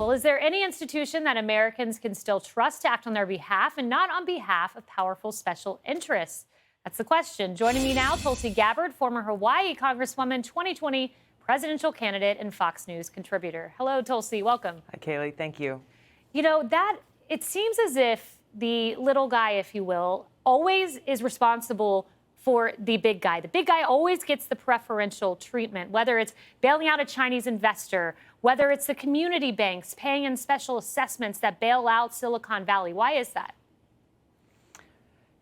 Well, is there any institution that Americans can still trust to act on their behalf and not on behalf of powerful special interests? That's the question. Joining me now, Tulsi Gabbard, former Hawaii Congresswoman, 2020 presidential candidate, and Fox News contributor. Hello, Tulsi. Welcome. Hi, Kaylee. Thank you. You know, it seems as if the little guy, if you will, always is responsible for the big guy. The big guy always gets the preferential treatment, whether it's bailing out a Chinese investor, whether it's the community banks paying in special assessments that bail out Silicon Valley. Why is that?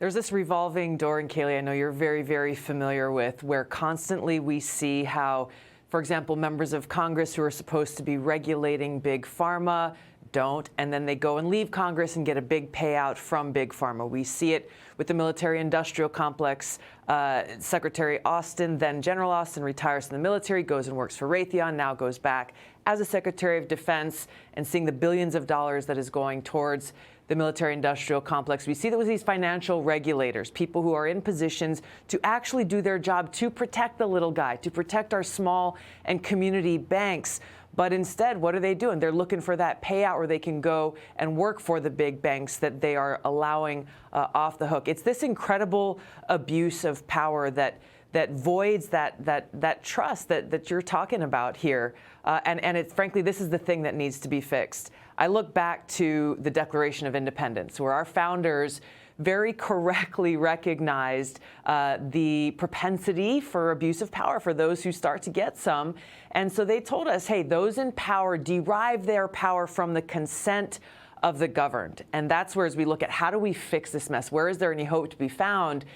There's this revolving door, and Kaylee, I know you're very, very familiar with, where constantly we see how, for example, members of Congress who are supposed to be regulating big pharma don't, and then they go and leave Congress and get a big payout from big pharma. We see it with the military-industrial complex. Secretary Austin, then General Austin, retires from the military, goes and works for Raytheon, now goes back as a Secretary of Defense, and seeing the billions of dollars that is going towards the military-industrial complex. We see that with these financial regulators, people who are in positions to actually do their job to protect the little guy, to protect our small and community banks. But instead, what are they doing? They're looking for that payout where they can go and work for the big banks that they are allowing off the hook. It's this incredible abuse of power that voids that trust that you're talking about here. And it's frankly, this is the thing that needs to be fixed. I look back to the Declaration of Independence, where our founders very correctly recognized the propensity for abuse of power for those who start to get some. And so they told us, hey, those in power derive their power from the consent of the governed. And that's where, as we look at how do we fix this mess, where is there any hope to be found?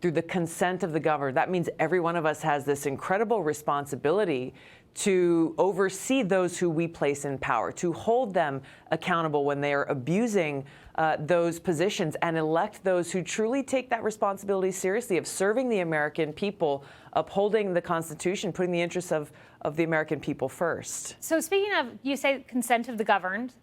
Through the consent of the governed. That means every one of us has this incredible responsibility to oversee those who we place in power, to hold them accountable when they are abusing those positions, and elect those who truly take that responsibility seriously of serving the American people, upholding the Constitution, putting the interests of the American people first. So speaking of, you say consent of the governed,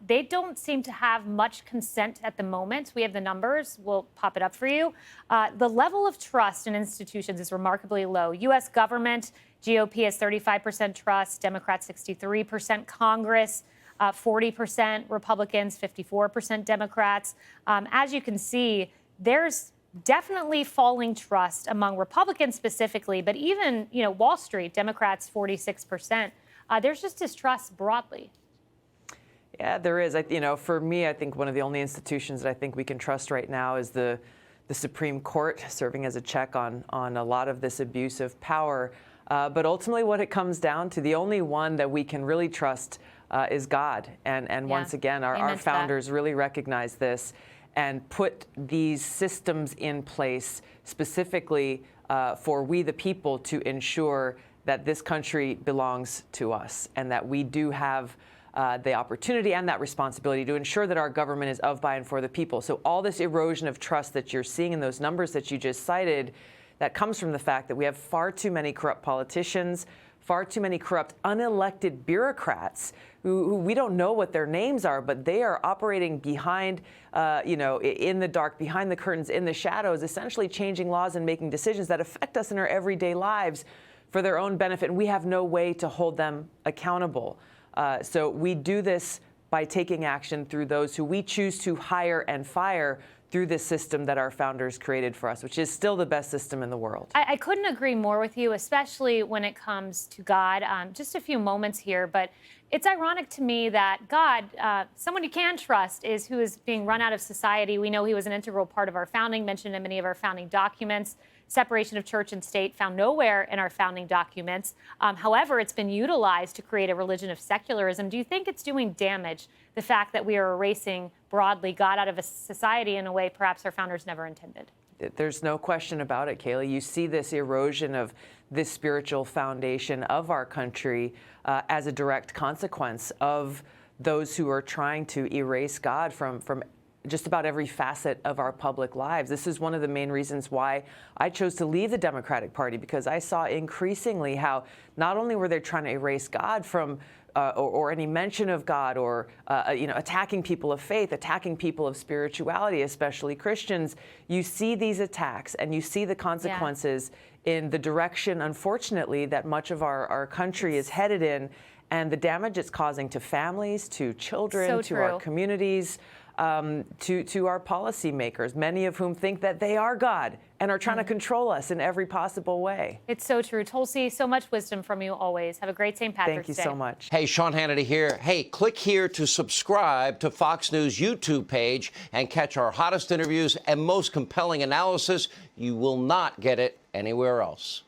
they don't seem to have much consent at the moment. We have the numbers. We'll pop it up for you. The level of trust in institutions is remarkably low. U.S. government, GOP has 35% trust, Democrats 63%, Congress 40%, Republicans 54%, Democrats. As you can see, there's definitely falling trust among Republicans specifically, but even, Wall Street, Democrats 46%. There's just distrust broadly. Yeah, there is. For me, I think one of the only institutions that I think we can trust right now is the Supreme Court, serving as a check on a lot of this abuse of power. But ultimately, what it comes down to, the only one that we can really trust is God. And once again, our founders really recognize this and put these systems in place specifically for we the people to ensure that this country belongs to us, and that we do have the opportunity and that responsibility to ensure that our government is of, by, and for the people. So all this erosion of trust that you're seeing in those numbers that you just cited, that comes from the fact that we have far too many corrupt politicians, far too many corrupt unelected bureaucrats who we don't know what their names are, but they are operating behind, in the dark, behind the curtains, in the shadows, essentially changing laws and making decisions that affect us in our everyday lives for their own benefit. And we have no way to hold them accountable. So we do this by taking action through those who we choose to hire and fire through this system that our founders created for us, which is still the best system in the world. I couldn't agree more with you, especially when it comes to God. Just a few moments here, but it's ironic to me that God, someone you can trust, is who is being run out of society. We know he was an integral part of our founding, mentioned in many of our founding documents. Separation of church and state found nowhere in our founding documents. However, it's been utilized to create a religion of secularism. Do you think it's doing damage, the fact that we are erasing broadly God out of a society in a way perhaps our founders never intended? There's no question about it, Kaylee. You see this erosion of this spiritual foundation of our country as a direct consequence of those who are trying to erase God from just about every facet of our public lives. This is one of the main reasons why I chose to leave the Democratic Party, because I saw increasingly how not only were they trying to erase God from or any mention of God, or attacking people of faith, attacking people of spirituality, especially Christians. You see these attacks and you see the consequences in the direction, unfortunately, that much of our country is headed in. and the damage it's causing to families, to children, So to our true. communities, to our policymakers, many of whom think that they are God and are trying to control us in every possible way. It's so true. Tulsi, so much wisdom from you always. Have a great St. Patrick's Day. Thank you so much. Hey, Sean Hannity here. Hey, click here to subscribe to Fox News YouTube page and catch our hottest interviews and most compelling analysis. You will not get it anywhere else.